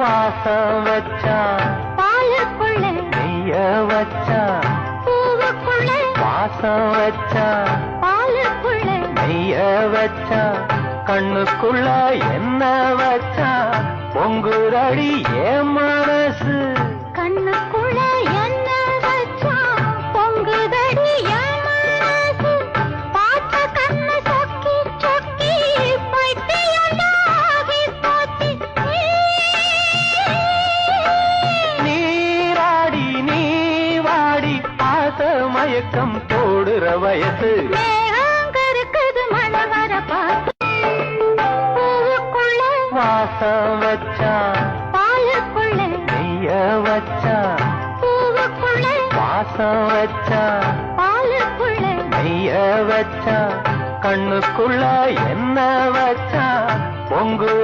வாசம் வச்சா பாலுக்குள்ள நெய்ய வச்சா பூவுக்குள்ள வாசம் வச்சா பாலுக்குள்ள நெய்ய வச்சா கண்ணுக்குள்ள என்ன வச்சா பொங்குரடி ஏன் மனசு கண்ணுக்குள்ள என்ன வச்சா பொங்குதடி என் மனசு பார்த்த கண்ணு சொக்கி சொக்கி பைத்தியமாகி போச்சு நீராடி நீ வாடி ஆச மயக்கம் போடுற வயசு மேகங்க இருக்குது மழை வர பார்த்து பூவுக்குள்ள வாசம் வச்சா பாலுக்குள்ள நெய்ய வச்சா பூவுக்குள்ள வாசம் வச்சா பாலுக்குள்ள நெய்ய வச்சா கண்ணுக்குள்ள என்ன வச்சா பொங்கு